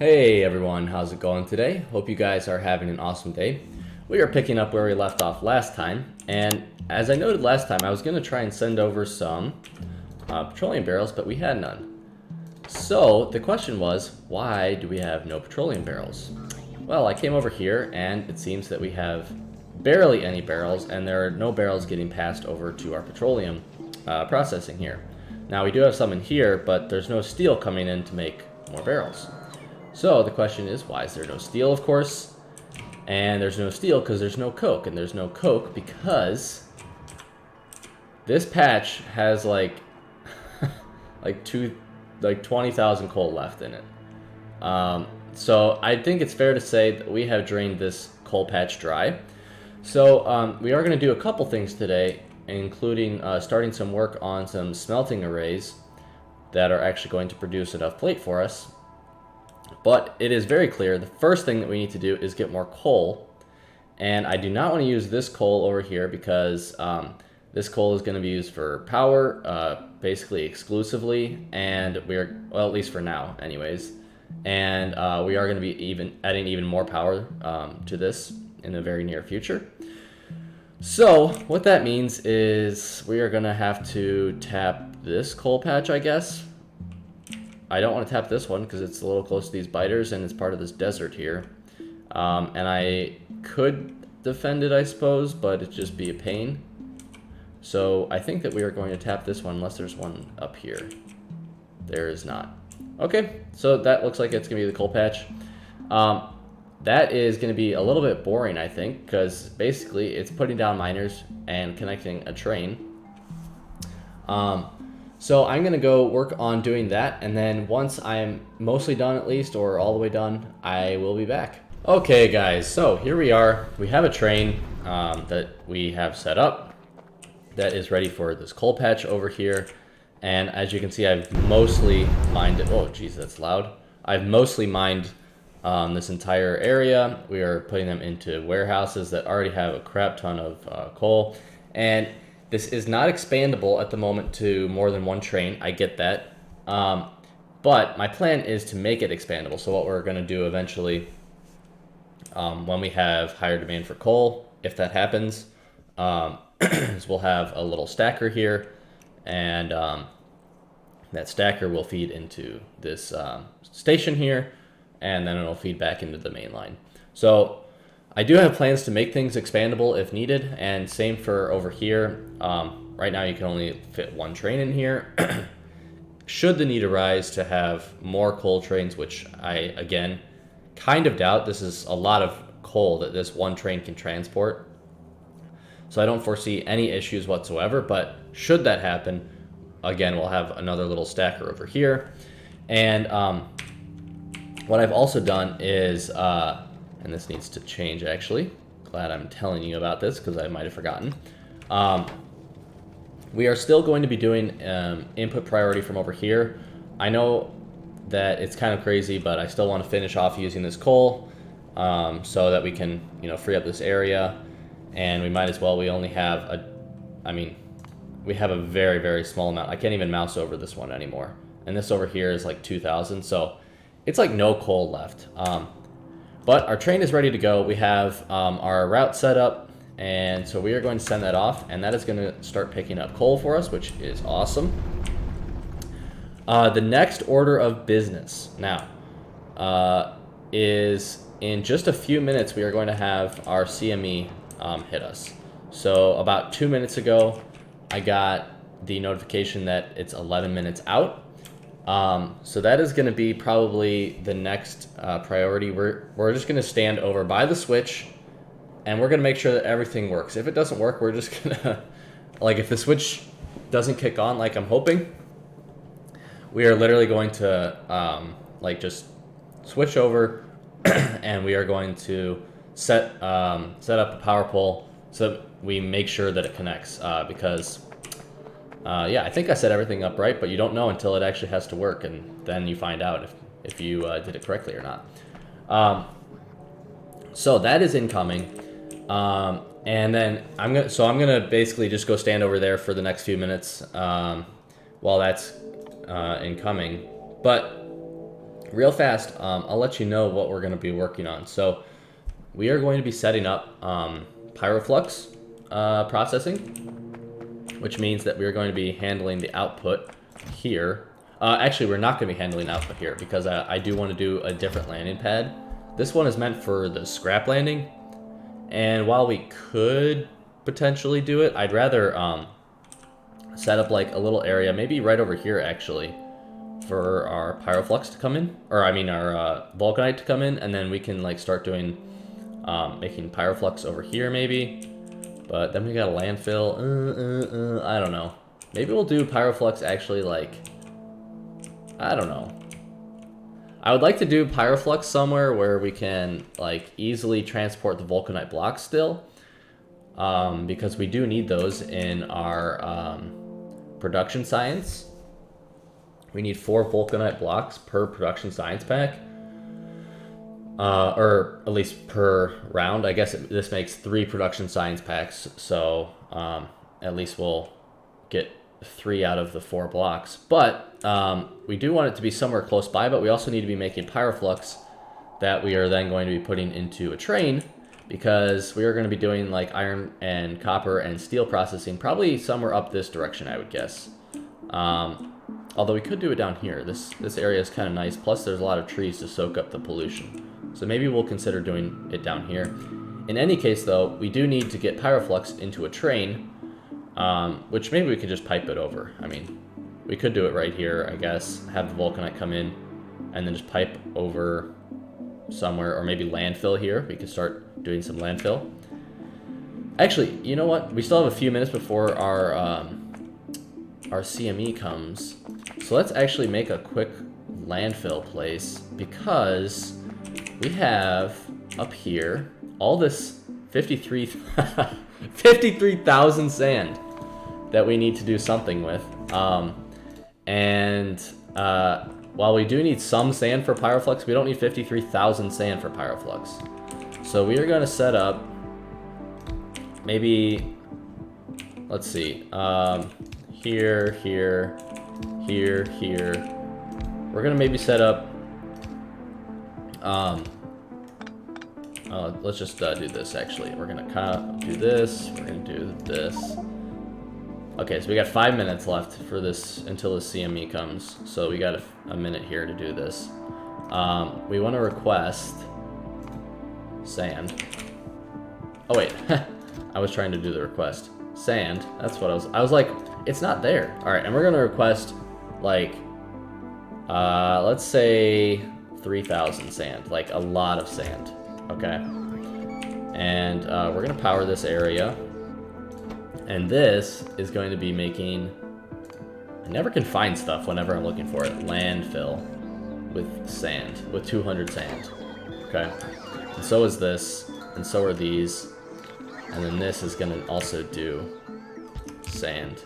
Hey everyone, how's it going today? Hope you guys are having an awesome day. We are picking up where we left off last time, and as I noted last time, I was going to try and send over some petroleum barrels, but we had none. So the question was, why do we have no petroleum barrels? Well, I came over here, and it seems that we have barely any barrels, and there are no barrels getting passed over to our petroleum processing here. Now, we do have some in here, but there's no steel coming in to make more barrels. So the question is, why is there no steel, of course? And there's no steel because there's no coke. And there's no coke because this patch has like 20,000 coal left in it. So I think it's fair to say that we have drained this coal patch dry. So we are going to do a couple things today, including starting some work on some smelting arrays that are actually going to produce enough plate for us. But it is very clear the first thing that we need to do is get more coal. And I do not want to use this coal over here because this coal is going to be used for power, basically exclusively. And well, at least for now anyways. And we are going to be adding even more power to this in the very near future. So what that means is we are going to have to tap this coal patch, I guess. I don't want to tap this one because it's a little close to these biters and it's part of this desert here. And I could defend it, I suppose, but it'd just be a pain. So I think that we are going to tap this one unless there's one up here. There is not. Okay, so that looks like it's going to be the coal patch. That is going to be a little bit boring, I think, because basically it's putting down miners and connecting a train. So I'm going to go work on doing that, and then once I'm mostly done at least, or all the way done, I will be back. Okay guys, so here we are. We have a train that we have set up that is ready for this coal patch over here. And as you can see, I've mostly mined it. Oh geez, that's loud. I've mostly mined this entire area. We are putting them into warehouses that already have a crap ton of coal. And this is not expandable at the moment to more than one train. I get that. But my plan is to make it expandable. So what we're going to do eventually, when we have higher demand for coal, if that happens, is we'll have a little stacker here. And that stacker will feed into this station here. And then it'll feed back into the main line. So I do have plans to make things expandable if needed, and same for over here. Right now you can only fit one train in here. Should the need arise to have more coal trains, which I, again, kind of doubt. This is a lot of coal that this one train can transport. So I don't foresee any issues whatsoever, but should that happen, again, we'll have another little stacker over here. And what I've also done is, and this needs to change actually. Glad I'm telling you about this because I might have forgotten. We are still going to be doing input priority from over here. I know that it's kind of crazy, but I still want to finish off using this coal so that we can, free up this area. And we might as well. We only have we have a very, very small amount. I can't even mouse over this one anymore. And this over here is like 2,000, so it's like no coal left. But our train is ready to go. We have our route set up, and so we are going to send that off, and that is going to start picking up coal for us, which is awesome. The next order of business now is in just a few minutes we are going to have our CME hit us. So about 2 minutes ago, I got the notification that it's 11 minutes out. So that is going to be probably the next priority. We're just going to stand over by the switch, and we're going to make sure that everything works. If it doesn't work, we're just going to, if the switch doesn't kick on like I'm hoping, we are literally going to, just switch over, and we are going to set up a power pole so that we make sure that it connects, because I think I set everything up right, but you don't know until it actually has to work, and then you find out if you did it correctly or not. So that is incoming, and then I'm gonna basically just go stand over there for the next few minutes while that's incoming. But real fast, I'll let you know what we're going to be working on. So we are going to be setting up Pyroflux processing, which means that we're going to be handling the output here. Actually, we're not going to be handling output here because I do want to do a different landing pad. This one is meant for the scrap landing, and while we could potentially do it, I'd rather set up like a little area, maybe right over here actually, for our Pyroflux to come in, or I mean our Vulcanite to come in, and then we can like start doing making Pyroflux over here maybe. But then we got a landfill. I don't know. Maybe we'll do Pyroflux actually like, I don't know. I would like to do Pyroflux somewhere where we can like easily transport the Vulcanite blocks still, because we do need those in our production science. We need 4 Vulcanite blocks per production science pack. Or at least per round. I guess this makes 3 production science packs, so at least we'll get 3 out of the 4 blocks. But we do want it to be somewhere close by, but we also need to be making Pyroflux that we are then going to be putting into a train, because we are going to be doing like iron and copper and steel processing probably somewhere up this direction, I would guess. Although we could do it down here. This area is kind of nice, plus there's a lot of trees to soak up the pollution. So maybe we'll consider doing it down here. In any case, though, we do need to get Pyroflux into a train, which maybe we could just pipe it over. I mean, we could do it right here, I guess, have the Vulcanite come in, and then just pipe over somewhere, or maybe landfill here. We could start doing some landfill. Actually, you know what? We still have a few minutes before our CME comes. So let's actually make a quick landfill place, because we have up here all this 53,000 sand that we need to do something with. While we do need some sand for Pyroflux, we don't need 53,000 sand for Pyroflux. So we are going to set up maybe, let's see, here, here, here, here. We're going to maybe set up, let's just do this actually. We're going to do this, we're going to do this. Okay, so we got 5 minutes left for this until the CME comes. So we got a minute here to do this. We want to request sand. Oh wait, I was trying to do the request. Sand, that's what I was like, it's not there. All right, and we're gonna request like, let's say 3,000 sand, like a lot of sand, okay? And we're gonna power this area. And this is going to be making, I never can find stuff whenever I'm looking for it, landfill with sand, with 200 sand, okay? And so is this, and so are these, and then this is gonna also do sand.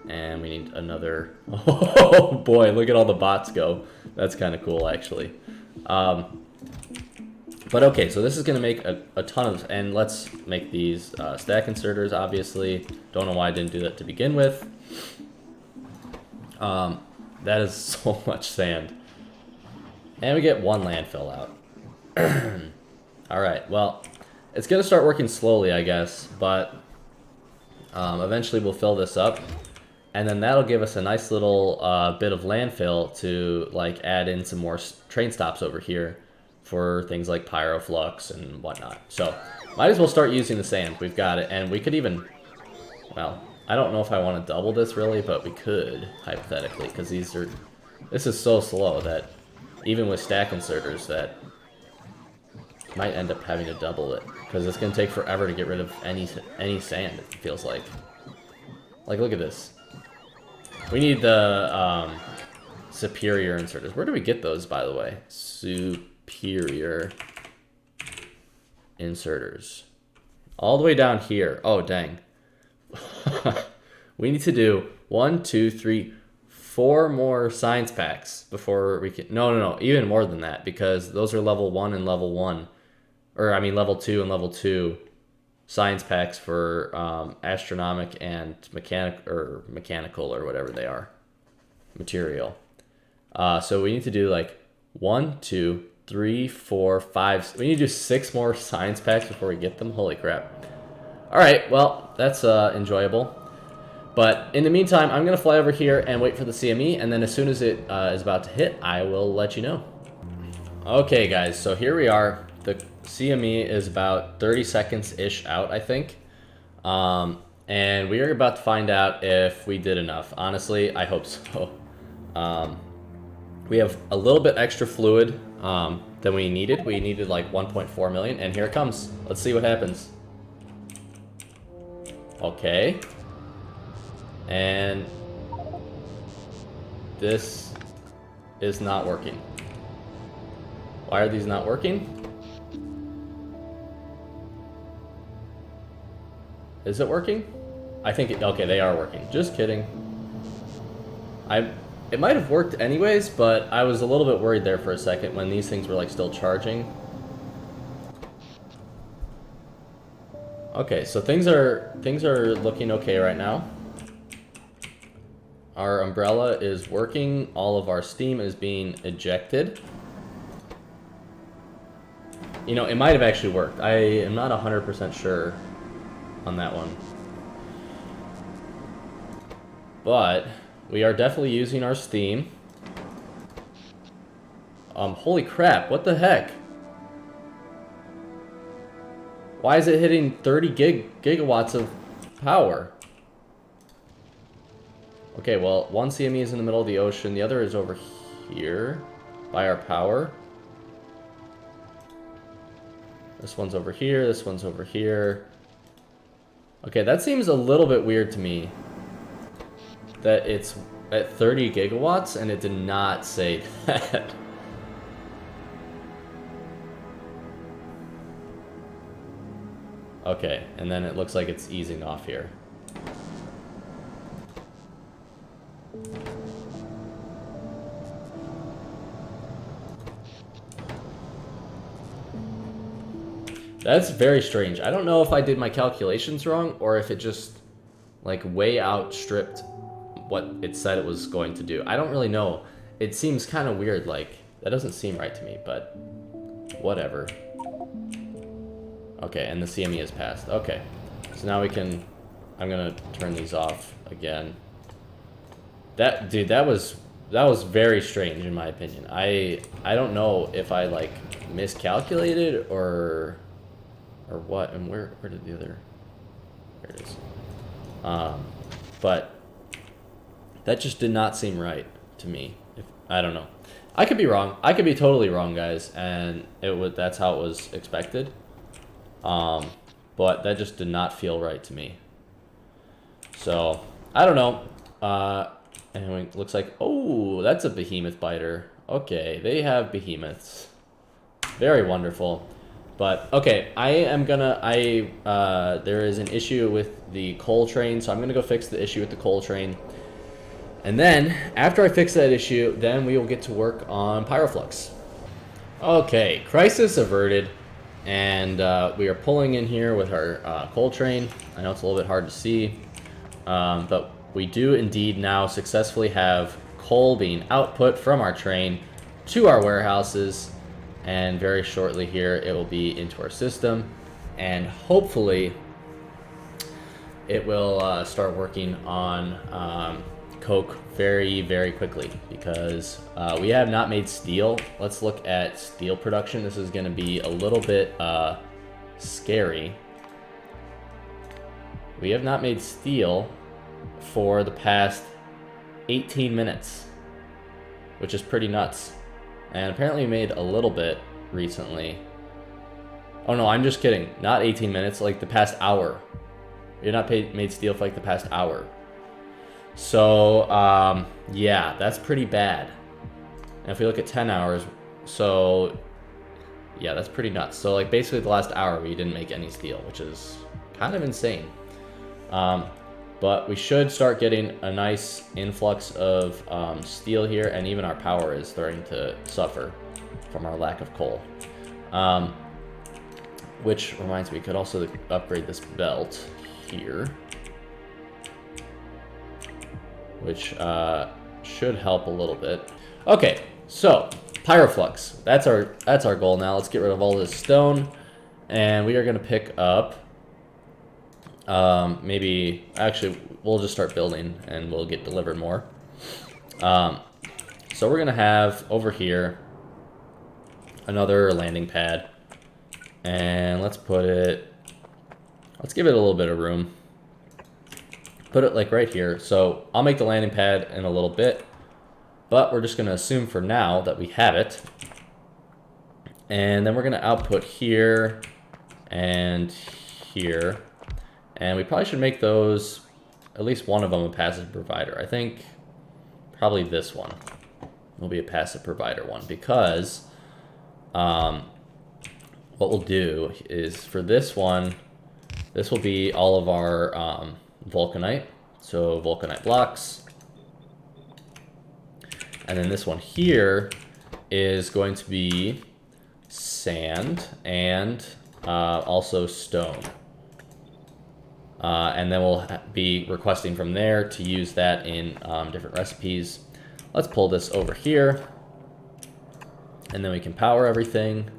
And we need another, oh boy, look at all the bots go. That's kind of cool, actually. But okay, so this is going to make a ton of, and let's make these stack inserters, obviously. Don't know why I didn't do that to begin with. That is so much sand. And we get 1 landfill out. Alright, well, it's going to start working slowly, I guess, but eventually we'll fill this up. And then that'll give us a nice little bit of landfill to like add in some more train stops over here for things like Pyroflux and whatnot. So might as well start using the sand. We've got it, and we could even, well, I don't know if I want to double this really, but we could hypothetically, because this is so slow that even with stack inserters that might end up having to double it, because it's going to take forever to get rid of any sand, it feels like. Like, look at this. We need the superior inserters. Where do we get those, by the way? Superior inserters. All the way down here. Oh, dang. We need to do 1, 2, 3, 4 more science packs before we can... No, even more than that, because those are level 1 and level 1. Or, I mean, level 2 and level 2 science packs for astronomic and mechanical or whatever they are. Material. So we need to do, like, 1, 2, 3, 4, 5. We need to do 6 more science packs before we get them. Holy crap. All right, well, that's enjoyable. But in the meantime, I'm going to fly over here and wait for the CME, and then as soon as it is about to hit, I will let you know. Okay, guys, so here we are. The CME is about 30 seconds-ish out, I think. And we are about to find out if we did enough. Honestly, I hope so. We have a little bit extra fluid than we needed. We needed like 1.4 million, and here it comes. Let's see what happens. Okay. And this is not working. Why are these not working? Is it working? I think okay, they are working. Just kidding. It might have worked anyways, but I was a little bit worried there for a second when these things were like still charging. Okay, so things are looking okay right now. Our umbrella is working. All of our steam is being ejected. You know, it might have actually worked. I am not 100% sure on that one. But we are definitely using our steam. Holy crap, what the heck? Why is it hitting 30 gigawatts of power? Okay, well, one CME is in the middle of the ocean, the other is over here by our power. This one's over here, this one's over here. Okay, that seems a little bit weird to me. That it's at 30 gigawatts and it did not say that. Okay, and then it looks like it's easing off here. That's very strange. I don't know if I did my calculations wrong or if it just like way outstripped what it said it was going to do. I don't really know. It seems kind of weird, like that doesn't seem right to me, but whatever. Okay, and the CME is passed. Okay, so now we can, I'm gonna turn these off again. Dude, that was very strange in my opinion. I don't know if I like miscalculated or what, and where did the other, there it is. But that just did not seem right to me. I don't know. I could be wrong. I could be totally wrong, guys, and that's how it was expected. But that just did not feel right to me. So, I don't know. Anyway, it looks like, oh, that's a behemoth biter. Okay, they have behemoths. Very wonderful. But, okay, there is an issue with the coal train, so I'm gonna go fix the issue with the coal train. And then, after I fix that issue, then we will get to work on Pyroflux. Okay, crisis averted. And we are pulling in here with our coal train. I know it's a little bit hard to see, but we do indeed now successfully have coal being output from our train to our warehouses, and very shortly here it will be into our system, and hopefully it will start working on coke very, very quickly, because we have not made steel. Let's look at steel production. This is going to be a little bit scary. We have not made steel for the past 18 minutes, which is pretty nuts. And apparently we made a little bit recently. Oh no, I'm just kidding. Not 18 minutes, like the past hour. We have not made steel for like the past hour. So, yeah, that's pretty bad. And if we look at 10 hours, so, yeah, that's pretty nuts. So, like, basically the last hour we didn't make any steel, which is kind of insane. But we should start getting a nice influx of steel here, and even our power is starting to suffer from our lack of coal. Which reminds me, we could also upgrade this belt here, which should help a little bit. Okay, so Pyroflux. That's our goal now. Let's get rid of all this stone, and we are gonna pick up. Maybe actually we'll just start building, and we'll get delivered more. So we're gonna have over here another landing pad, and let's give it a little bit of room. Put it like right here. So I'll make the landing pad in a little bit, but we're just gonna assume for now that we have it. And then we're gonna output here and here. And we probably should make those, at least one of them, a passive provider. I think probably this one will be a passive provider one, because what we'll do is for this one, this will be all of our vulcanite. So vulcanite blocks. And then this one here is going to be sand and also stone. And then we'll be requesting from there to use that in different recipes. Let's pull this over here, and then we can power everything.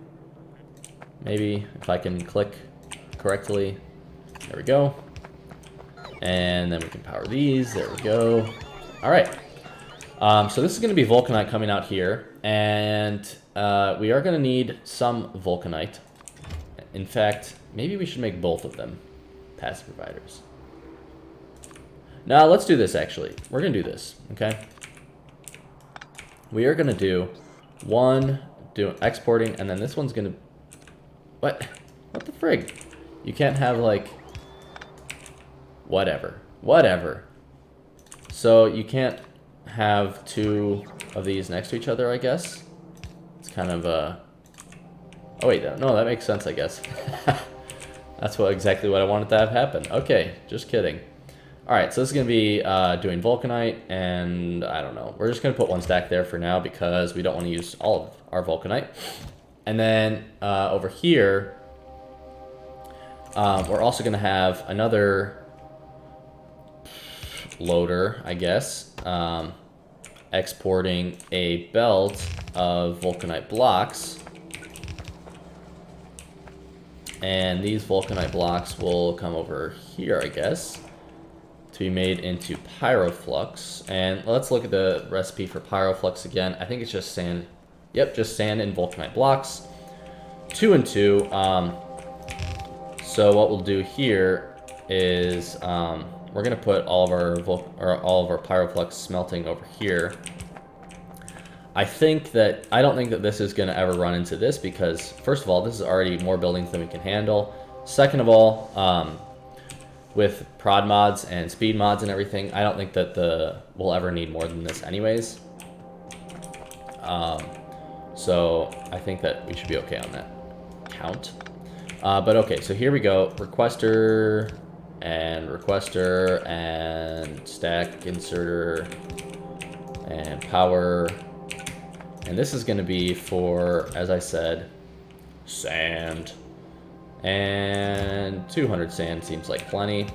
Maybe if I can click correctly. There we go. And then we can power these. There we go. All right. So this is going to be vulcanite coming out here, and we are going to need some vulcanite. In fact, maybe we should make both of them passive providers. Now let's do this actually. We're going to do this, okay? We are going to do exporting, and then this one's going to... What the frig? You can't have like... Whatever. So you can't have two of these next to each other, I guess. It's kind of a... Oh wait, no, that makes sense, I guess. That's exactly what I wanted to have happen. Okay, just kidding. All right, so this is going to be doing vulcanite, and I don't know. We're just going to put one stack there for now because we don't want to use all of our vulcanite. And then over here, we're also going to have another loader, I guess, exporting a belt of vulcanite blocks. And these vulcanite blocks will come over here, I guess, to be made into Pyroflux. And let's look at the recipe for Pyroflux again. I think it's just sand. Yep, just sand and vulcanite blocks. 2 and 2. So what we'll do here is we're gonna put all of our Pyroflux smelting over here. I don't think that this is going to ever run into this because, first of all, this is already more buildings than we can handle. Second of all, with prod mods and speed mods and everything, I don't think that we'll ever need more than this anyways. So I think that we should be okay on that count. But okay, so here we go. Requester and stack inserter and power. And this is going to be for, as I said, sand. And 200 sand seems like plenty.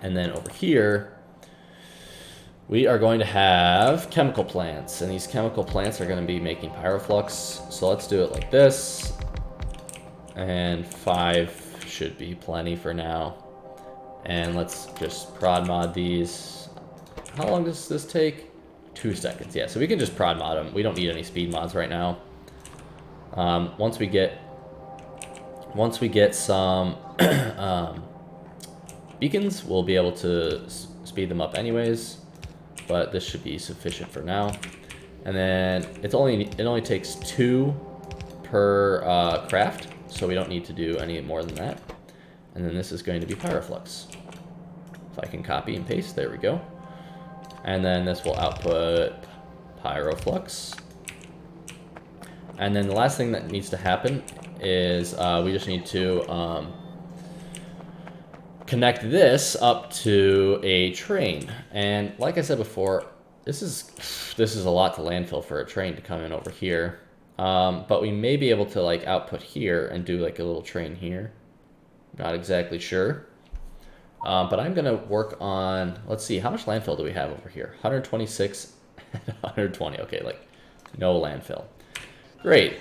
And then over here, we are going to have chemical plants. And these chemical plants are going to be making Pyroflux. So let's do it like this. And 5 should be plenty for now. And let's just prod mod these. How long does this take? 2 seconds. Yeah, so we can just prod mod them. We don't need any speed mods right now. Once we get some beacons, we'll be able to speed them up anyways. But this should be sufficient for now. And then it only takes 2 per craft, so we don't need to do any more than that. And then this is going to be Pyroflux. If I can copy and paste, there we go. And then this will output Pyroflux. And then the last thing that needs to happen is we just need to connect this up to a train. And like I said before, this is a lot to landfill for a train to come in over here. But we may be able to like output here and do like a little train here. Not exactly sure. But I'm gonna work on, let's see, how much landfill do we have over here? 126 and 120. Okay, like No landfill. Great.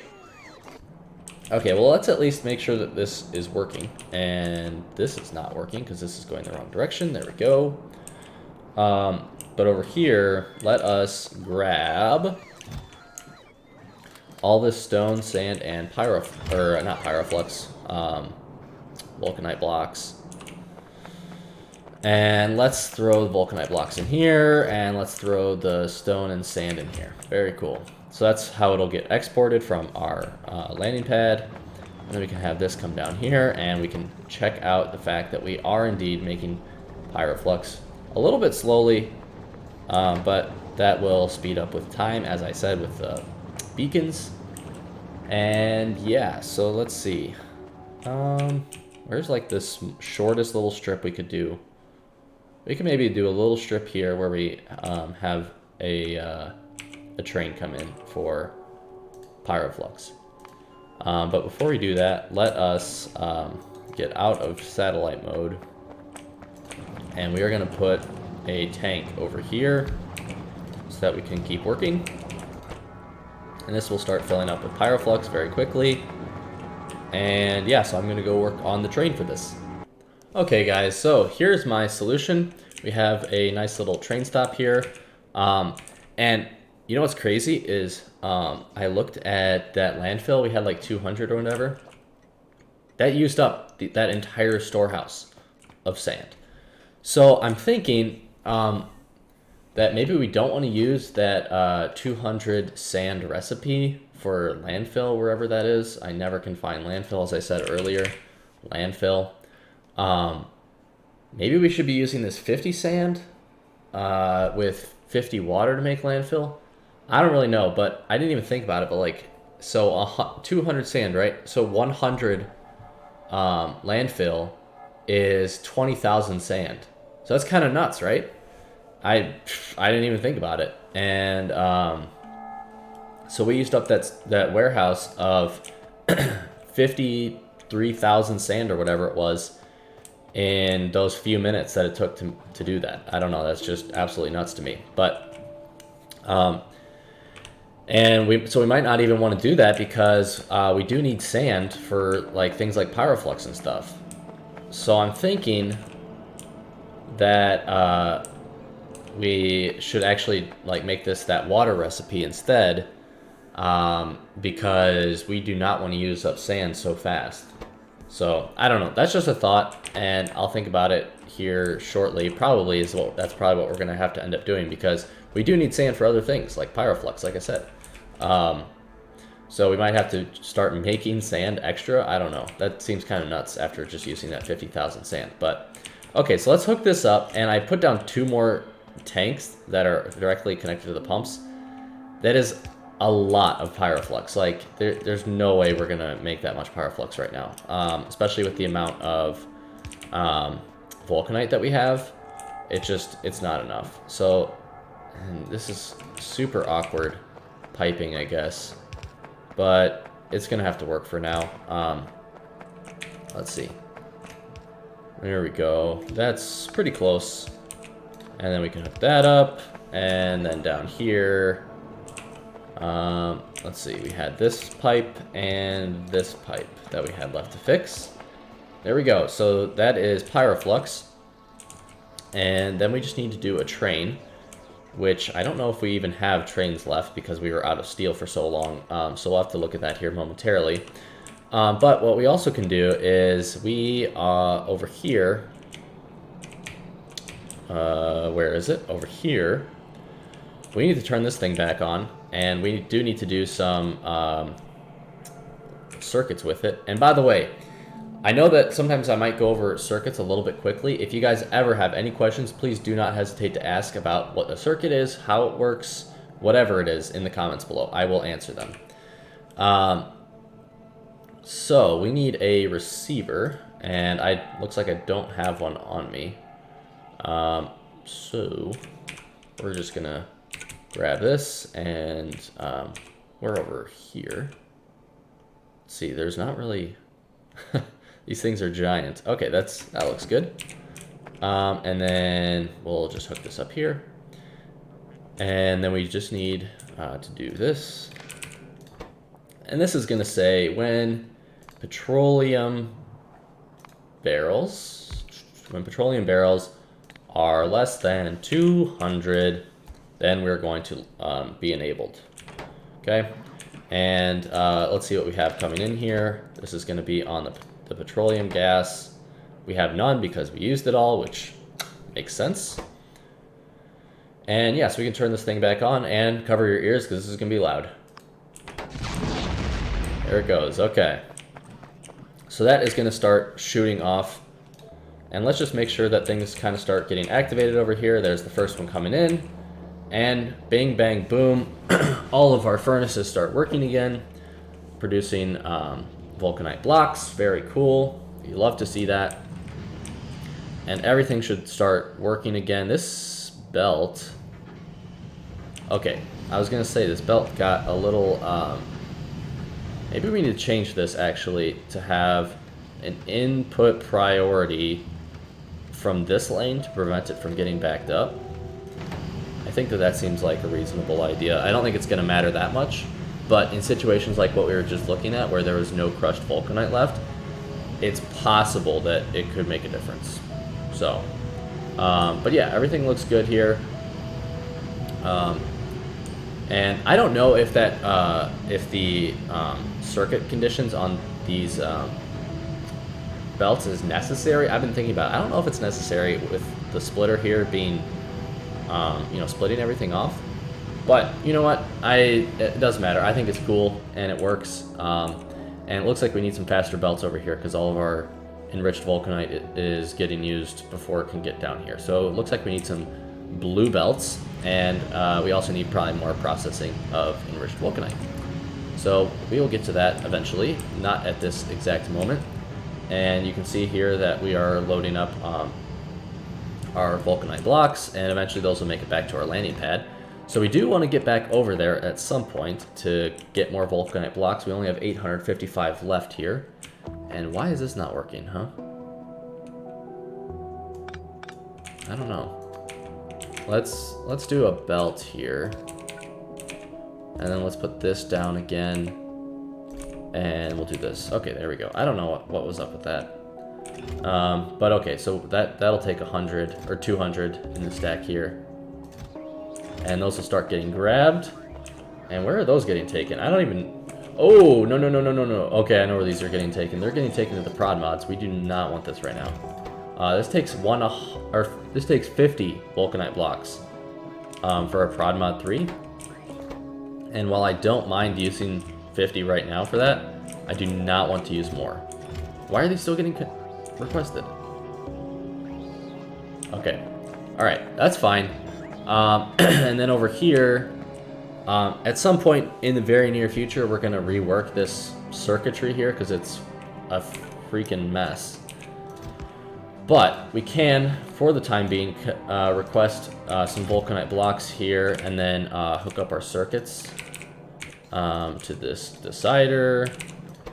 Okay, well, let's at least make sure that this is working. And this is not working because this is going the wrong direction. There we go. But over here, let us grab all this stone, sand, and not pyroflux, vulcanite blocks. And let's throw the vulcanite blocks in here, and let's throw the stone and sand in here. Very cool. So that's how it'll get exported from our landing pad. And then we can have this come down here, and we can check out the fact that we are indeed making pyroflux a little bit slowly, but that will speed up with time, as I said, with the beacons. And yeah, so let's see. Where's like this shortest little strip we could do? We can maybe do a little strip here where we have a train come in for Pyroflux. But before we do that, let us get out of satellite mode. And we are going to put a tank over here so that we can keep working. And this will start filling up with Pyroflux very quickly. And yeah, so I'm going to go work on the train for this. Okay guys, so here's my solution. We have a nice little train stop here. And you know what's crazy is I looked at that landfill. We had like 200 or whatever. That used up that entire storehouse of sand. So I'm thinking that maybe we don't want to use that 200 sand recipe for landfill, wherever that is. I never can find landfill, as I said earlier. Landfill. Maybe we should be using this 50 sand with 50 water to make landfill. I don't really know, but I didn't even think about it. But like, so 200 sand, right? So 100 landfill is 20,000 sand. So that's kind of nuts, right? I didn't even think about it. And so we used up that warehouse of 53,000 sand or whatever it was in those few minutes that it took to do that. I don't know. That's just absolutely nuts to me. But so we might not even want to do that because we do need sand for like things like Pyroflux and stuff. So I'm thinking that we should actually like make this that water recipe instead, because we do not want to use up sand so fast. So I don't know. That's just a thought, and I'll think about it here shortly. That's probably what we're gonna have to end up doing, because we do need sand for other things like Pyroflux, like I said. So we might have to start making sand extra. I don't know. That seems kind of nuts after just using that 50,000 sand. But okay, so let's hook this up, and I put down 2 more tanks that are directly connected to the pumps. That is a lot of Pyroflux. Like there's no way we're gonna make that much Pyroflux right now, especially with the amount of vulcanite that we have. It's not enough. So this is super awkward piping, I guess, but it's gonna have to work for now. Let's see. There we go. That's pretty close. And then we can hook that up, and then down here, let's see, we had this pipe and this pipe that we had left to fix. There we go. So that is Pyroflux. And then we just need to do a train, which I don't know if we even have trains left because we were out of steel for so long. So we'll have to look at that here momentarily. But what we also can do is we, over here, where is it? Over here, we need to turn this thing back on, and we do need to do some circuits with it. And by the way, I know that sometimes I might go over circuits a little bit quickly. If you guys ever have any questions, please do not hesitate to ask about what the circuit is, how it works, whatever it is in the comments below. I will answer them. So we need a receiver, and looks like I don't have one on me. So we're just gonna grab this, and we're over here. Let's see, there's not really these things are giant. Okay, that looks good. And then we'll just hook this up here. And then we just need to do this. And this is going to say when petroleum barrels are less than 200, then we're going to be enabled. Okay, and let's see what we have coming in here. This is going to be on the petroleum gas. We have none because we used it all, which makes sense. And yeah, so we can turn this thing back on and cover your ears because this is going to be loud. There it goes. Okay. So that is going to start shooting off. And let's just make sure that things kind of start getting activated over here. There's the first one coming in. And bang, bang, boom. All of our furnaces start working again, producing vulcanite blocks. Very cool. You love to see that. And everything should start working again. This belt... Okay, I was going to say this belt got a little... maybe we need to change this, actually, to have an input priority from this lane to prevent it from getting backed up. I think that seems like a reasonable idea. I don't think it's going to matter that much, but in situations like what we were just looking at, where there was no crushed vulcanite left, it's possible that it could make a difference. So, but yeah, everything looks good here. And I don't know if that if the circuit conditions on these belts is necessary. I've been thinking about it. I don't know if it's necessary with the splitter here being, you know, splitting everything off. But you know what? It doesn't matter. I think it's cool and it works. And it looks like we need some faster belts over here because all of our enriched vulcanite is getting used before it can get down here. So it looks like we need some blue belts, and we also need probably more processing of enriched vulcanite. So we will get to that eventually, not at this exact moment. And you can see here that we are loading up our vulcanite blocks, and eventually those will make it back to our landing pad. So we do want to get back over there at some point to get more vulcanite blocks. We only have 855 left here. And why is this not working, huh? I don't know. Let's do a belt here. And then let's put this down again. And we'll do this. Okay, there we go. I don't know what was up with that. But okay, so that'll take 100 or 200 in the stack here. And those will start getting grabbed. And where are those getting taken? I don't even... Oh, no. Okay, I know where these are getting taken. They're getting taken to the prod mods. We do not want this right now. This takes 50 vulcanite blocks for a prod mod 3. And while I don't mind using 50 right now for that, I do not want to use more. Why are they still getting requested? Okay. Alright, that's fine. And then over here, at some point in the very near future, we're going to rework this circuitry here because it's a freaking mess. But we can, for the time being, request some vulcanite blocks here and then hook up our circuits to this decider.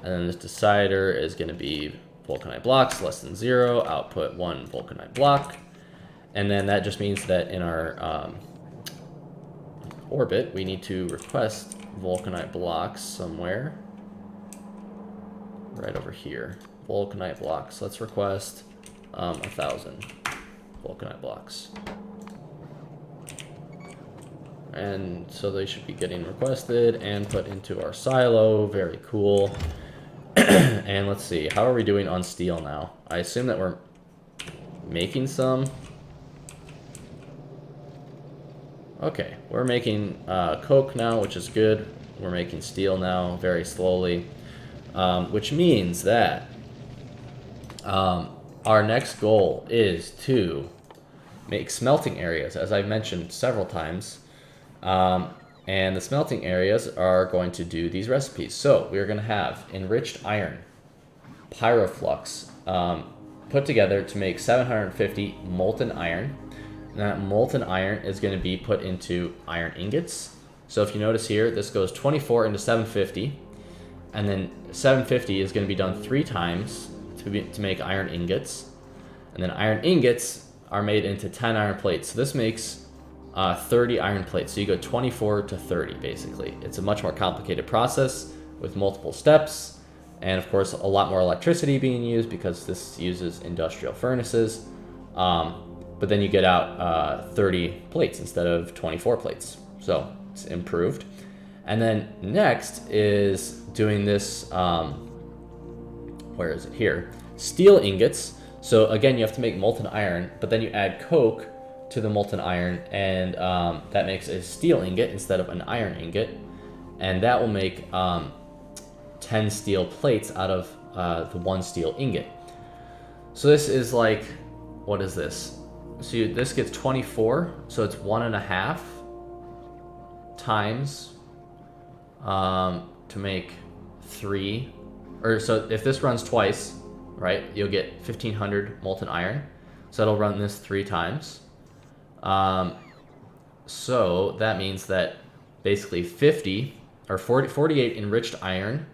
And then this decider is going to be vulcanite blocks less than 0, output 1 vulcanite block. And then that just means that in our orbit, we need to request vulcanite blocks somewhere. Right over here. Vulcanite blocks. Let's request 1,000 vulcanite blocks. And so they should be getting requested and put into our silo. Very cool. And let's see, how are we doing on steel now? I assume that we're making some. Okay, we're making coke now, which is good. We're making steel now, very slowly. Which means that our next goal is to make smelting areas, as I've mentioned several times. And the smelting areas are going to do these recipes. So we're going to have enriched iron, Pyroflux, put together to make 750 molten iron. And that molten iron is going to be put into iron ingots. So if you notice here, this goes 24 into 750. And then 750 is going to be done 3 times to make iron ingots. And then iron ingots are made into 10 iron plates. So this makes 30 iron plates. So you go 24 to 30, basically. It's a much more complicated process with multiple steps, and of course a lot more electricity being used because this uses industrial furnaces. But then you get out 30 plates instead of 24 plates. So it's improved. And then next is doing this, where is it? Here. Steel ingots. So again, you have to make molten iron, but then you add coke to the molten iron, and that makes a steel ingot instead of an iron ingot. And that will make 10 steel plates out of the one steel ingot. So this is like, what is this? So this gets 24, so it's 1.5 times to make 3, or so if this runs twice, right, you'll get 1500 molten iron. So that'll run this 3 times. So that means that basically 48 enriched iron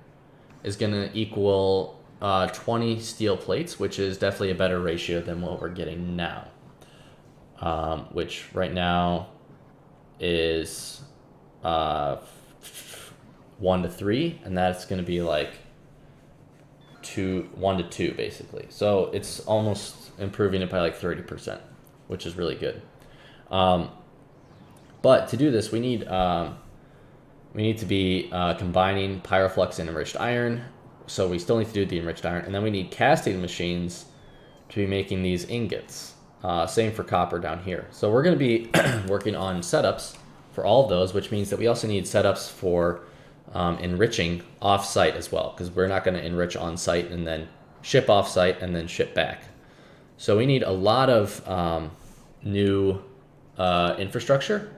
is going to equal 20 steel plates, which is definitely a better ratio than what we're getting now. Which right now is 1 to 3, and that's going to be like 1 to 2 basically. So it's almost improving it by like 30%, which is really good. But to do this, we need to be combining Pyroflux and enriched iron. So we still need to do the enriched iron, and then we need casting machines to be making these ingots. Same for copper down here. So we're going to be working on setups for all of those, which means that we also need setups for enriching off-site as well, because we're not going to enrich on-site and then ship off-site and then ship back. So we need a lot of new infrastructure,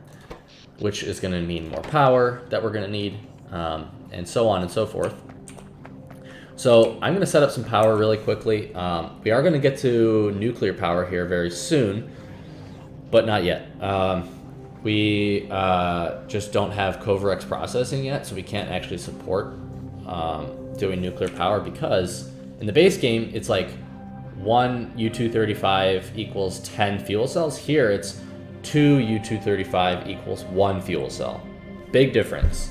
which is going to mean more power that we're going to need, and so on and so forth. So I'm going to set up some power really quickly. We are going to get to nuclear power here very soon, but not yet. We just don't have Coverex processing yet, so we can't actually support doing nuclear power, because in the base game, it's like 1 U-235 equals 10 fuel cells. Here, it's 2 U-235 equals 1 fuel cell. Big difference.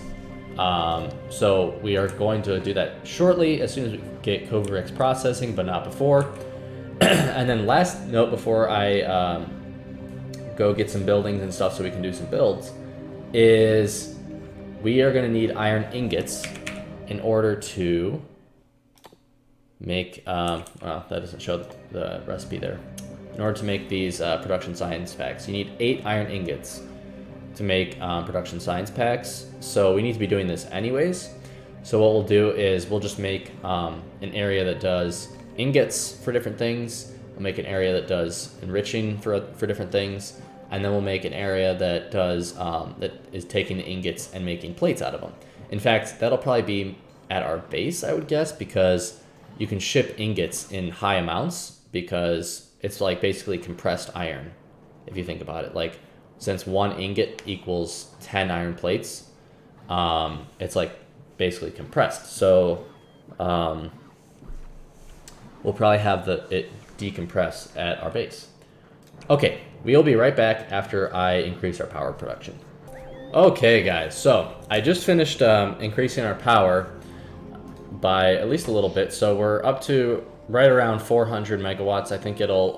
So we are going to do that shortly as soon as we get Coverex processing, but not before. And then last note before I go get some buildings and stuff so we can do some builds is we are going to need iron ingots in order to make, well, that doesn't show the recipe there. In order to make these production science packs, you need 8 iron ingots to make production science packs. So we need to be doing this anyways. So what we'll do is we'll just make an area that does ingots for different things. We'll make an area that does enriching for different things, and then we'll make an area that does that is taking the ingots and making plates out of them. In fact, that'll probably be at our base, I would guess, because you can ship ingots in high amounts because it's like basically compressed iron, if you think about it. Like, since 1 ingot equals 10 iron plates, it's like basically compressed. So we'll probably have it decompress at our base. Okay, we'll be right back after I increase our power production. Okay, guys, so I just finished increasing our power by at least a little bit. So we're up to right around 400 megawatts. I think it'll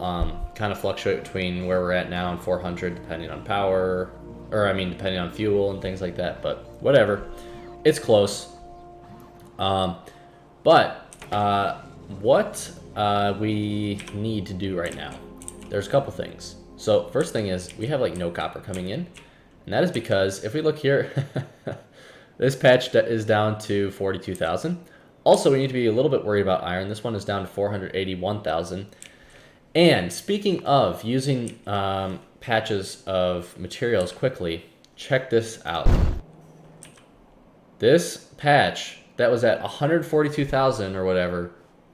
kind of fluctuate between where we're at now and 400 depending on power, or I mean depending on fuel and things like that, but whatever, it's close. But what we need to do right now, there's a couple things. So first thing is we have like no copper coming in, and that is because if we look here, this patch is down to 42,000. Also, we need to be a little bit worried about iron. This one is down to 481,000. And speaking of using patches of materials quickly, check this out. This patch that was at 142,000 or whatever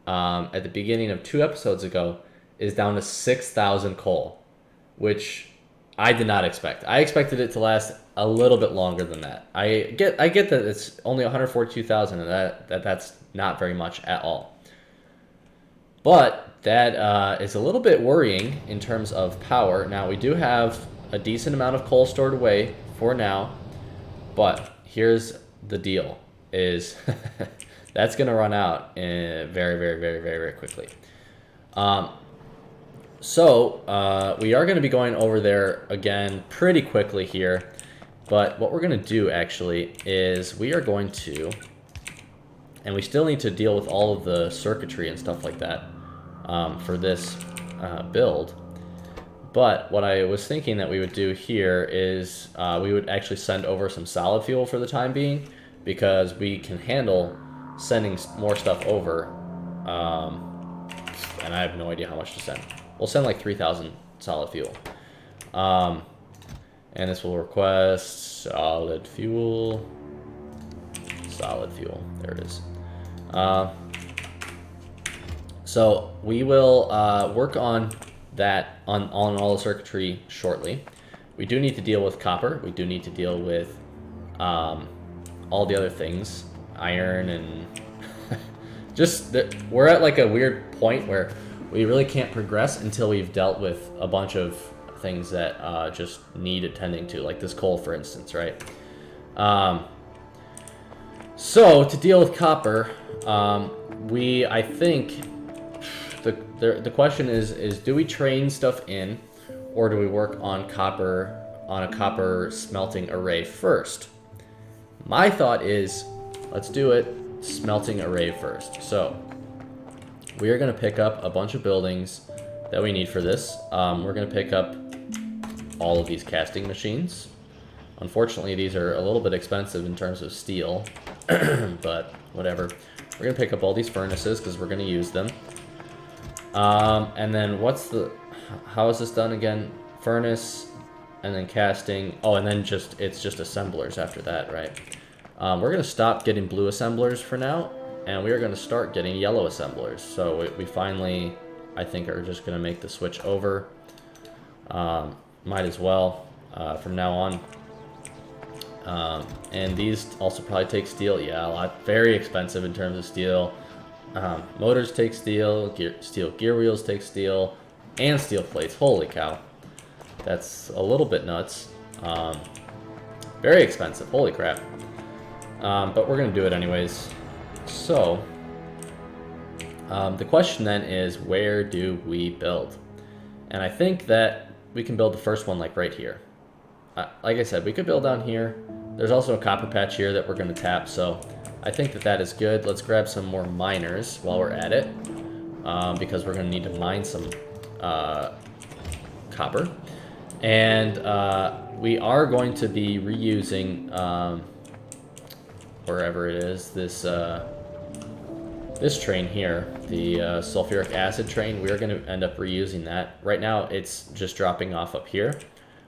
at the beginning of 2 episodes ago is down to 6,000 coal, which I did not expect. I expected it to last a little bit longer than that. I get that it's only 142,000 and that's not very much at all. But that is a little bit worrying in terms of power. Now we do have a decent amount of coal stored away for now, but here's the deal: is that's gonna run out in very quickly. So we are gonna be going over there again pretty quickly here, but what we're gonna do actually is we are going to, and we still need to deal with all of the circuitry and stuff like that for this build. But what I was thinking that we would do here is we would actually send over some solid fuel for the time being, because we can handle sending more stuff over. And I have no idea how much to send. We'll send like 3,000 solid fuel. And this will request solid fuel. Solid fuel. There it is. So we will work on that on all the circuitry shortly. We do need to deal with copper. We do need to deal with all the other things, iron, and just we're at like a weird point where we really can't progress until we've dealt with a bunch of things that just need attending to, like this coal, for instance, right? So to deal with copper, I think the question is do we train stuff in, or do we work on a copper smelting array first? My thought is, let's do it smelting array first. So we are going to pick up a bunch of buildings that we need for this. We're going to pick up all of these casting machines. Unfortunately, these are a little bit expensive in terms of steel, but whatever. We're going to pick up all these furnaces because we're going to use them. And then how is this done again? Furnace, and then casting. Oh, and then it's just assemblers after that, right? We're going to stop getting blue assemblers for now, and we are going to start getting yellow assemblers. So we finally, I think, are just going to make the switch over. Might as well from now on. And these also probably take steel. Yeah, a lot. Very expensive in terms of steel. Motors take steel, steel gear wheels take steel, and steel plates. Holy cow. That's a little bit nuts. Very expensive. Holy crap. But we're going to do it anyways. So, the question then is, where do we build? And I think that we can build the first one like right here. Like I said, we could build down here. There's also a copper patch here that we're going to tap, so I think that is good. Let's grab some more miners while we're at it, because we're going to need to mine some copper. And we are going to be reusing, wherever it is, this train here, the sulfuric acid train. We are going to end up reusing that. Right now it's just dropping off up here,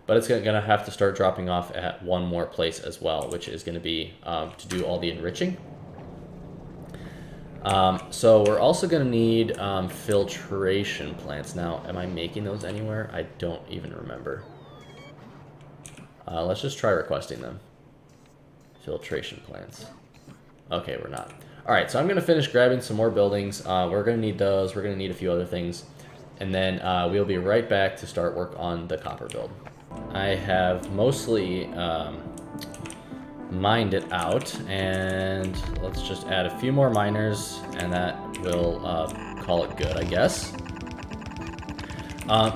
but it's going to have to start dropping off at one more place as well, which is going to be to do all the enriching. So we're also going to need filtration plants. Now, am I making those anywhere? I don't even remember. Let's just try requesting them. Filtration plants. Okay, we're not. All right, so I'm going to finish grabbing some more buildings. We're going to need those. We're going to need a few other things. And then we'll be right back to start work on the copper build. I have mostly mined it out, and let's just add a few more miners, and that will call it good, I guess.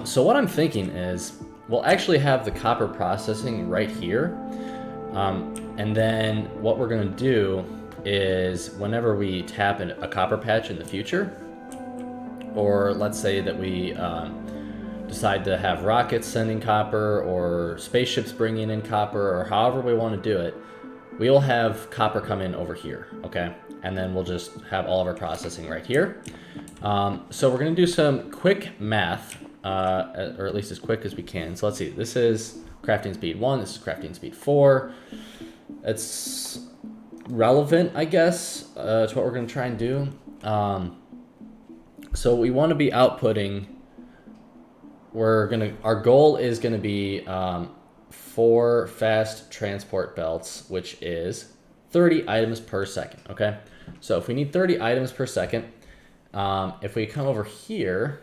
So what I'm thinking is we'll actually have the copper processing right here, and then what we're going to do is whenever we tap a copper patch in the future, or let's say that we decide to have rockets sending copper, or spaceships bringing in copper, or however we want to do it, we will have copper come in over here, okay? And then we'll just have all of our processing right here. So we're going to do some quick math, or at least as quick as we can. So let's see, this is crafting speed 1, this is crafting speed 4. It's relevant, I guess, to what we're going to try and do. So we want to be outputting, our goal is going to be 4 fast transport belts, which is 30 items per second, okay? So if we need 30 items per second, if we come over here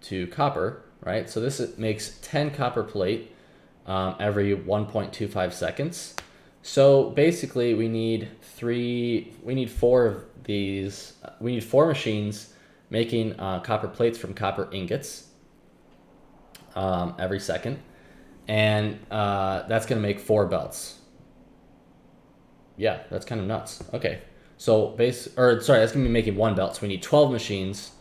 to copper, right? So this makes 10 copper plate every 1.25 seconds. So basically we need four of these, we need 4 machines making copper plates from copper ingots every second. And that's gonna make 4 belts. Yeah, that's kind of nuts. Okay, so that's gonna be making 1 belt. So we need 12 machines,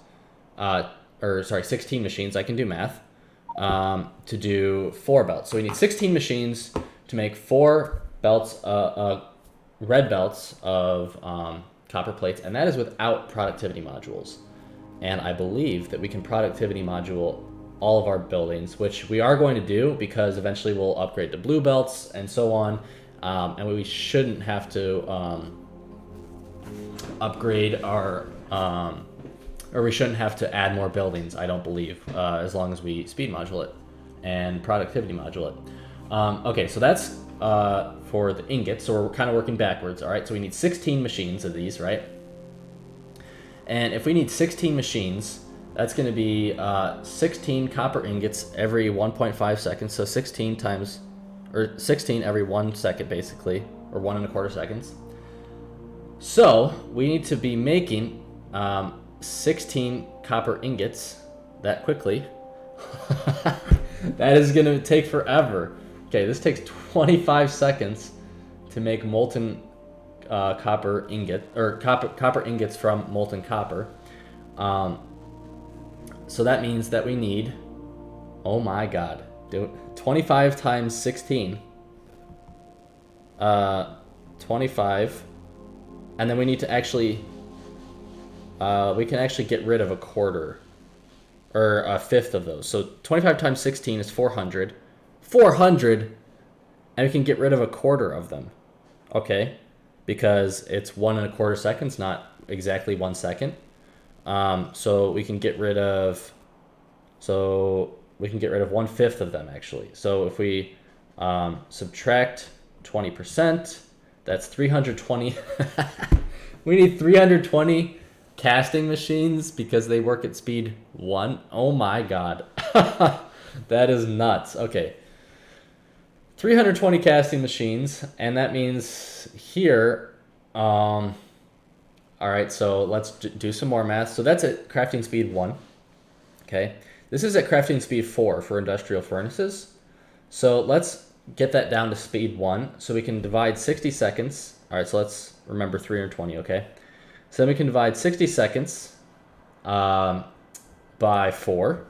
16 machines. I can do math. To do 4 belts. So we need 16 machines to make 4 belts, red belts of copper plates, and that is without productivity modules. And I believe that we can productivity module all of our buildings, which we are going to do because eventually we'll upgrade to blue belts and so on. And we shouldn't have to upgrade our, or we shouldn't have to add more buildings, I don't believe, as long as we speed module it and productivity module it. Okay, so that's for the ingots, so we're kind of working backwards, all right? So we need 16 machines of these, right? And if we need 16 machines, that's going to be 16 copper ingots every 1.5 seconds, so 16 times, or 16 every 1 second, basically, or 1.25 seconds. So we need to be making 16 copper ingots that quickly. That is going to take forever. Okay, this takes 25 seconds to make molten copper ingot, or copper ingots from molten copper. So that means that we need, oh my god, 25 times 16. 25. And then we need to actually, we can actually get rid of a quarter, or a fifth of those. So 25 times 16 is 400. 400! And we can get rid of a quarter of them. Okay? Because it's 1.25 seconds, not exactly 1 second. So we can get rid of, 1/5 of them, actually. So if we subtract 20%, that's 320. We need 320 casting machines because they work at speed 1. Oh my god. That is nuts. Okay. 320 casting machines, and that means here, all right, so let's do some more math. So that's at crafting speed 1, okay? This is at crafting speed 4 for industrial furnaces. So let's get that down to speed 1 so we can divide 60 seconds. All right, so let's remember 320, okay? So then we can divide 60 seconds by 4,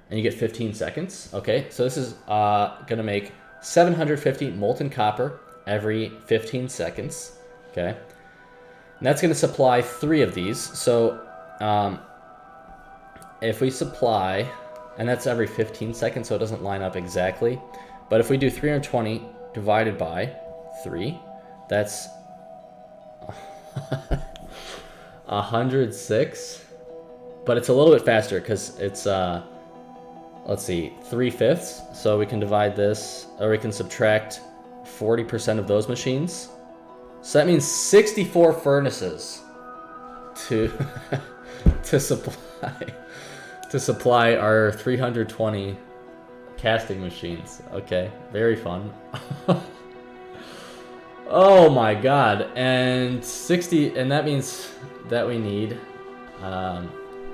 and you get 15 seconds, okay? So this is gonna make 750 molten copper every 15 seconds, okay? And that's gonna supply 3 of these. So if we supply, and that's every 15 seconds, so it doesn't line up exactly, but if we do 320 divided by 3, that's 106, but it's a little bit faster because it's, let's see, 3/5, so we can divide this, or we can subtract 40% of those machines. So that means 64 furnaces to supply our 320 casting machines. Okay, very fun. Oh my god, and that means that we need, all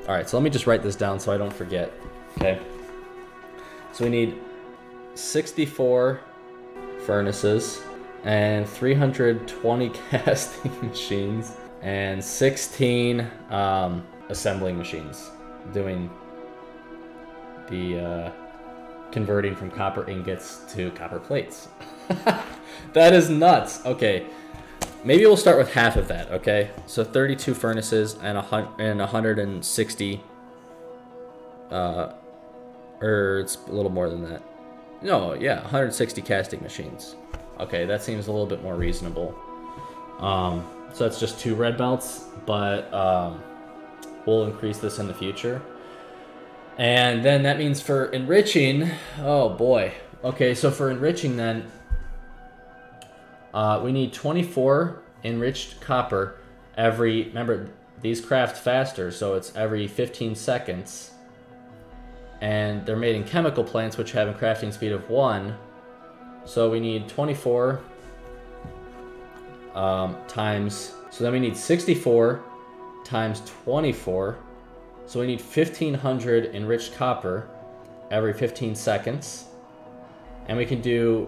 right, so let me just write this down so I don't forget, okay? So we need 64 furnaces and 320 casting machines and 16 assembling machines doing the converting from copper ingots to copper plates. That is nuts. Okay, maybe we'll start with half of that, okay? So 32 furnaces and 160, or it's a little more than that. No, yeah, 160 casting machines. Okay, that seems a little bit more reasonable. So that's just 2 red belts, but we'll increase this in the future. And then that means for enriching, oh boy. Okay, so for enriching then, we need 24 enriched copper every, remember, these craft faster, so it's every 15 seconds. and they're made in chemical plants, which have a crafting speed of 1. So we need 24 times, so then we need 64 times 24. So we need 1500 enriched copper every 15 seconds. And we can do,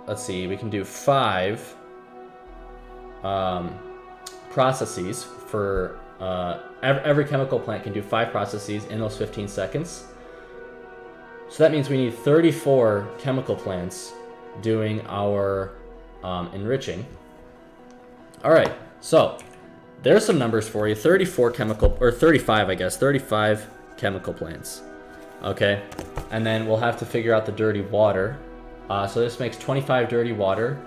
let's see, we can do 5 processes for, every chemical plant can do 5 processes in those 15 seconds. So that means we need 34 chemical plants doing our enriching. All right, so there's some numbers for you. 34 chemical, or 35, I guess, 35 chemical plants. Okay, and then we'll have to figure out the dirty water. So this makes 25 dirty water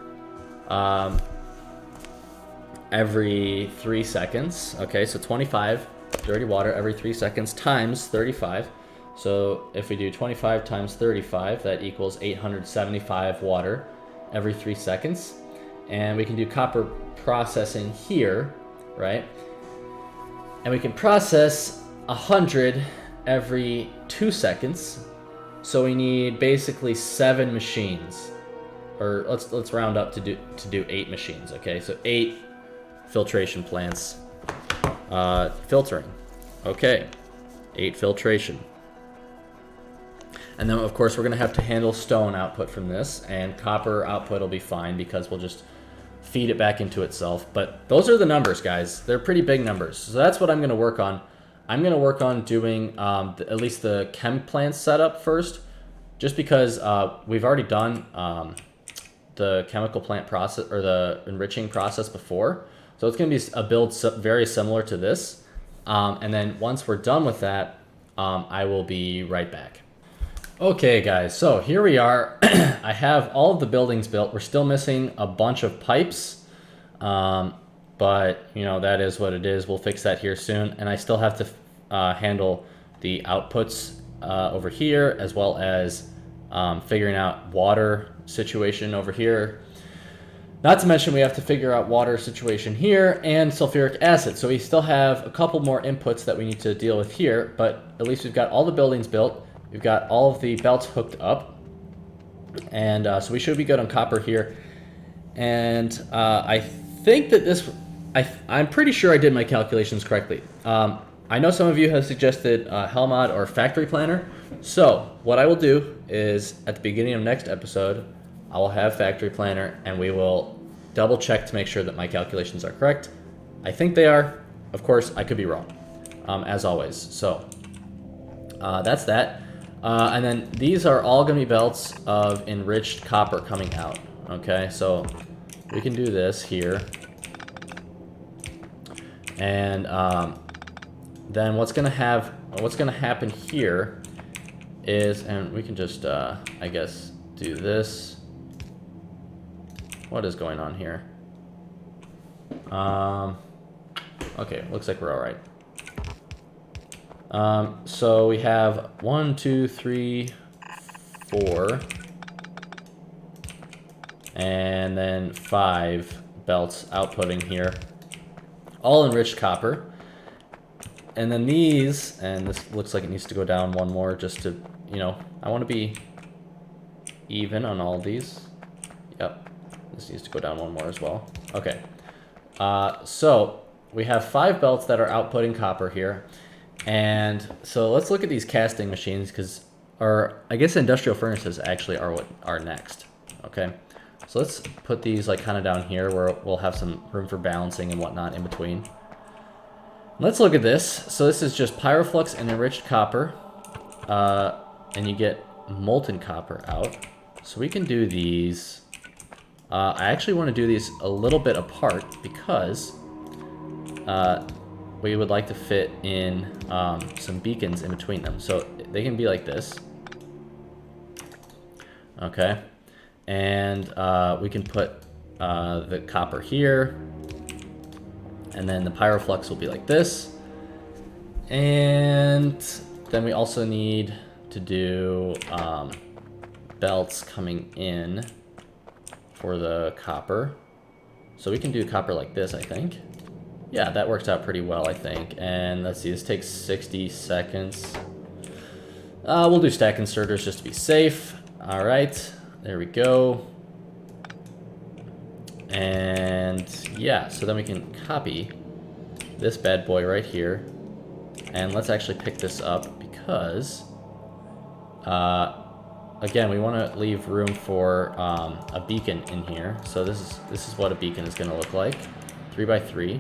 every 3 seconds. Okay, so 25 dirty water every 3 seconds times 35. So if we do 25 times 35, that equals 875 water every 3 seconds. And we can do copper processing here, right? And we can process 100 every 2 seconds. So we need basically 7 machines, or let's round up to do 8 machines. Okay, so 8 filtration plants filtering. Okay, 8 filtration. And then of course we're gonna have to handle stone output from this, and copper output will be fine because we'll just feed it back into itself. But those are the numbers, guys. They're pretty big numbers. So that's what I'm gonna work on. I'm gonna work on doing at least the chem plant setup first, just because we've already done the chemical plant process, or the enriching process before. So it's gonna be a build very similar to this. And then once we're done with that, I will be right back. Okay guys, so here we are. I have all of the buildings built. We're still missing a bunch of pipes, but you know, that is what it is. We'll fix that here soon. And I still have to handle the outputs over here, as well as figuring out water situation over here. Not to mention we have to figure out water situation here and sulfuric acid. So we still have a couple more inputs that we need to deal with here, but at least we've got all the buildings built. We've got all of the belts hooked up, and so we should be good on copper here. And I think that this, I'm pretty sure I did my calculations correctly. I know some of you have suggested Helmod or Factory Planner. So what I will do is at the beginning of next episode, I will have Factory Planner, and we will double check to make sure that my calculations are correct. I think they are. Of course, I could be wrong, as always. So that's that. And then these are all going to be belts of enriched copper coming out. Okay, so we can do this here. And then what's going to happen here is, and we can just, I guess, do this. What is going on here? Okay, looks like we're all right. So we have 1, 2, 3, 4, and then 5 belts outputting here, all enriched copper. And then these, and this looks like it needs to go down one more just to, you know, I want to be even on all these. Yep, this needs to go down one more as well. Okay, so we have 5 belts that are outputting copper here. And so let's look at these casting machines, because, or I guess industrial furnaces actually are what are next. Okay, so let's put these like kind of down here where we'll have some room for balancing and whatnot in between. Let's look at this. So this is just Pyroflux and enriched copper, and you get molten copper out. So we can do these. I actually want to do these a little bit apart because we would like to fit in some beacons in between them. So they can be like this. Okay. And we can put the copper here. And then the Pyroflux will be like this. And then we also need to do belts coming in for the copper. So we can do copper like this, I think. Yeah, that worked out pretty well, I think. And let's see, this takes 60 seconds. We'll do stack inserters just to be safe. All right, there we go. And yeah, so then we can copy this bad boy right here. And let's actually pick this up because, again, we want to leave room for a beacon in here. So this is what a beacon is going to look like, 3 by 3.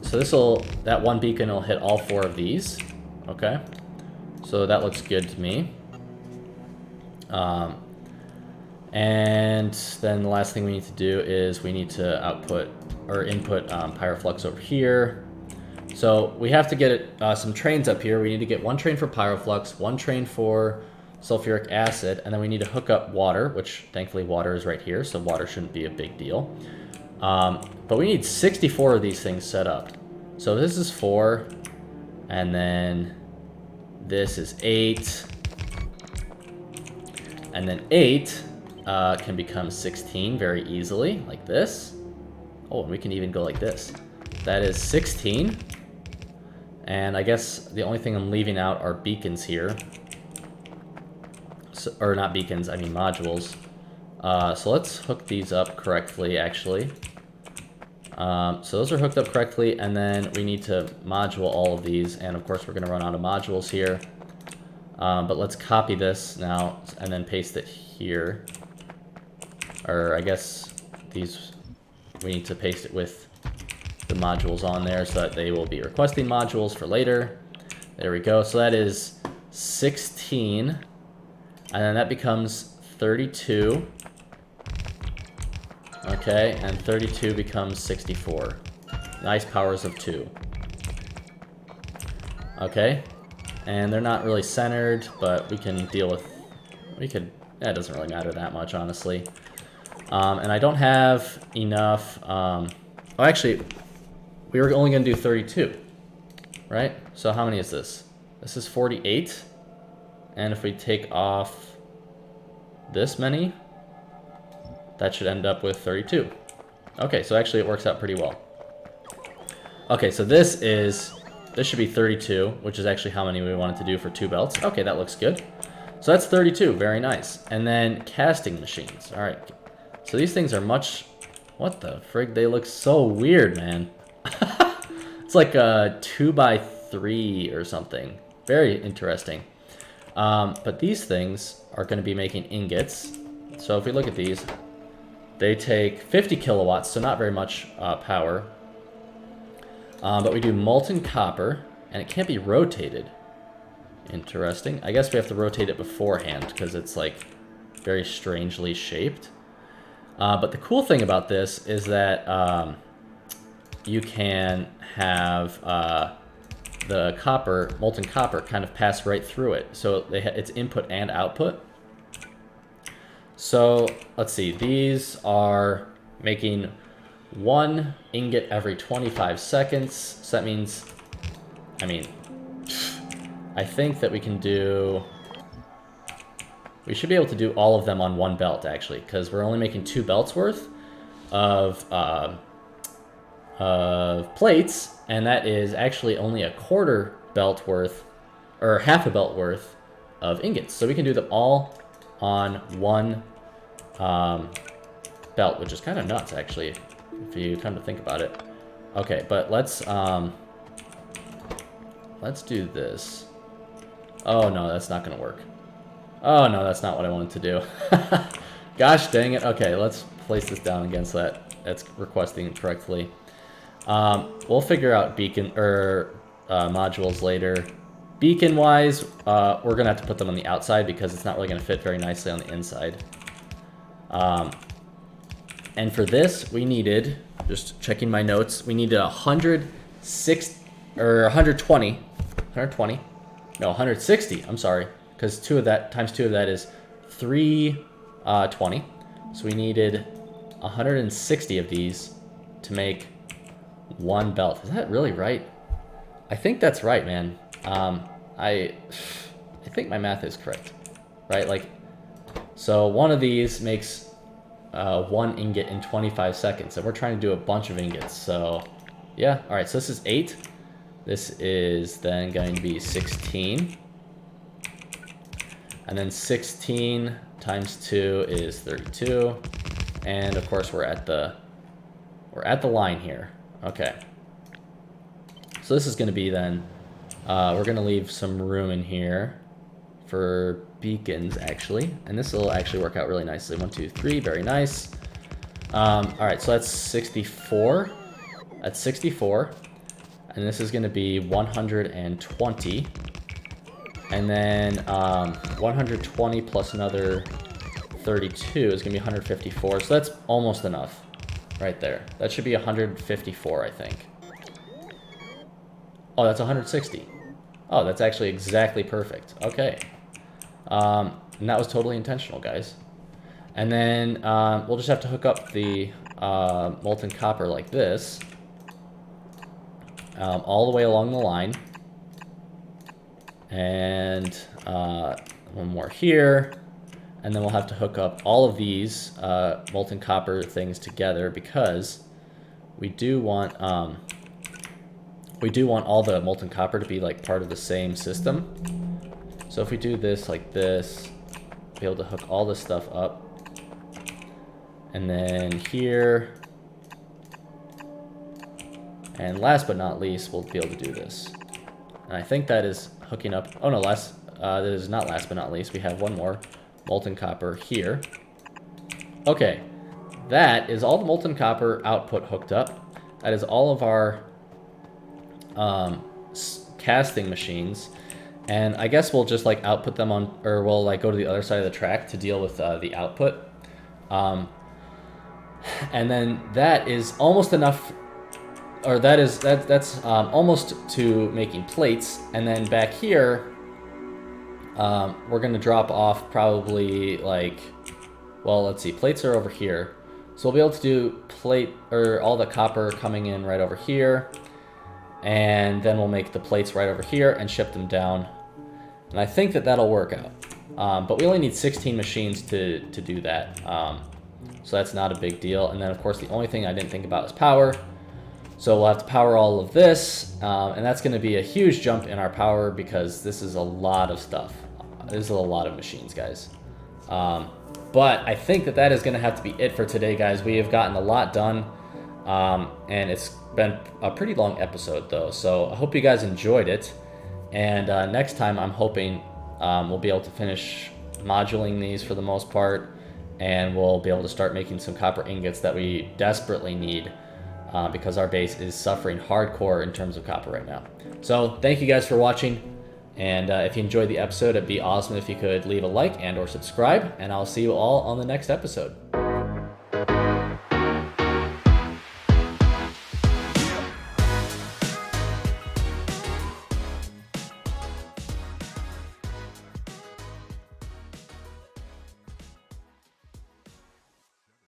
So that one beacon will hit all 4 of these. Okay, so that looks good to me. And then the last thing we need to do is we need to input Pyroflux over here. So we have to get some trains up here. We need to get 1 train for Pyroflux, 1 train for sulfuric acid, and then we need to hook up water, which thankfully water is right here, so water shouldn't be a big deal. But we need 64 of these things set up. So this is 4, and then this is 8, and then 8 can become 16 very easily, like this. Oh, and we can even go like this. That is 16. And I guess the only thing I'm leaving out are beacons here. So, or not beacons, I mean modules. So let's hook these up correctly, actually. So those are hooked up correctly, and then we need to module all of these, and of course we're going to run out of modules here. But let's copy this now, and then paste it here. Or I guess these, we need to paste it with the modules on there so that they will be requesting modules for later. There we go. So that is 16, and then that becomes 32. Okay, and 32 becomes 64. Nice powers of 2. Okay, and they're not really centered, but we can deal with, that doesn't really matter that much, honestly. And I don't have enough, oh, actually, we were only going to do 32, right? So how many is this? This is 48, and if we take off this many, that should end up with 32. Okay, so actually it works out pretty well. Okay, so this should be 32, which is actually how many we wanted to do for 2 belts. Okay, that looks good. So that's 32, very nice. And then casting machines. All right, so these things are what the frig? They look so weird, man. It's like a 2 by 3 or something. Very interesting. But these things are going to be making ingots. So if we look at these, they take 50 kilowatts, so not very much power. But we do molten copper, and it can't be rotated. Interesting. I guess we have to rotate it beforehand because it's like very strangely shaped. But the cool thing about this is that you can have the molten copper, kind of pass right through it. So it's input and output. So let's see, these are making 1 ingot every 25 seconds. So that means, I think that we should be able to do all of them on 1 belt, actually, because we're only making 2 belts worth of plates, and that is actually only a 1/4 belt worth, or half a belt worth of ingots. So we can do them all on 1 belt, which is kind of nuts, actually, if you come to think about it. Okay, but let's do this. Oh no, that's not gonna work. Oh no, that's not what I wanted to do. Gosh dang it. Okay, let's place this down again so that that's requesting correctly. We'll figure out beacon or modules later. Beacon wise, we're gonna have to put them on the outside because it's not really gonna fit very nicely on the inside. And for this, we needed, just checking my notes, we needed 160, I'm sorry, because 2 of that times 2 of that is 320. So we needed 160 of these to make 1 belt. Is that really right? I think that's right, man. I think my math is correct, right? Like, so one of these makes one ingot in 25 seconds, and we're trying to do a bunch of ingots. So yeah, all right, so this is 8. This is then going to be 16. And then 16 times 2 is 32. And of course we're at the line here. Okay. So this is going to be then, we're going to leave some room in here for beacons actually. And this will actually work out really nicely. 1, 2, 3, very nice. All right, so that's 64. That's 64. And this is going to be 120. And then 120 plus another 32 is going to be 154. So that's almost enough right there. That should be 154, I think. Oh, that's 160. Oh, that's actually exactly perfect. Okay. And that was totally intentional, guys. And then we'll just have to hook up the molten copper like this. All the way along the line. And one more here. And then we'll have to hook up all of these molten copper things together because we do want all the molten copper to be like part of the same system. So if we do this like this, be able to hook all this stuff up. And then here. And last but not least, we'll be able to do this. And I think that is hooking up. Oh no, that is not last but not least. We have one more molten copper here. Okay, that is all the molten copper output hooked up. That is all of our casting machines. And I guess we'll just like output them on, or we'll like go to the other side of the track to deal with the output. And then that is almost enough. Or that's almost to making plates, and then back here, we're gonna drop off probably like, well, let's see, plates are over here, so we'll be able to do plate or all the copper coming in right over here, and then we'll make the plates right over here and ship them down, and I think that that'll work out. But we only need 16 machines to do that, so that's not a big deal. And then of course the only thing I didn't think about is power. So we'll have to power all of this, and that's going to be a huge jump in our power because this is a lot of stuff. This is a lot of machines, guys. But I think that that is going to have to be it for today, guys. We have gotten a lot done, and it's been a pretty long episode, though. So I hope you guys enjoyed it. And next time, I'm hoping we'll be able to finish moduling these for the most part, and we'll be able to start making some copper ingots that we desperately need. Because our base is suffering hardcore in terms of copper right now. So thank you guys for watching, and if you enjoyed the episode, it'd be awesome if you could leave a like and or subscribe, and I'll see you all on the next episode.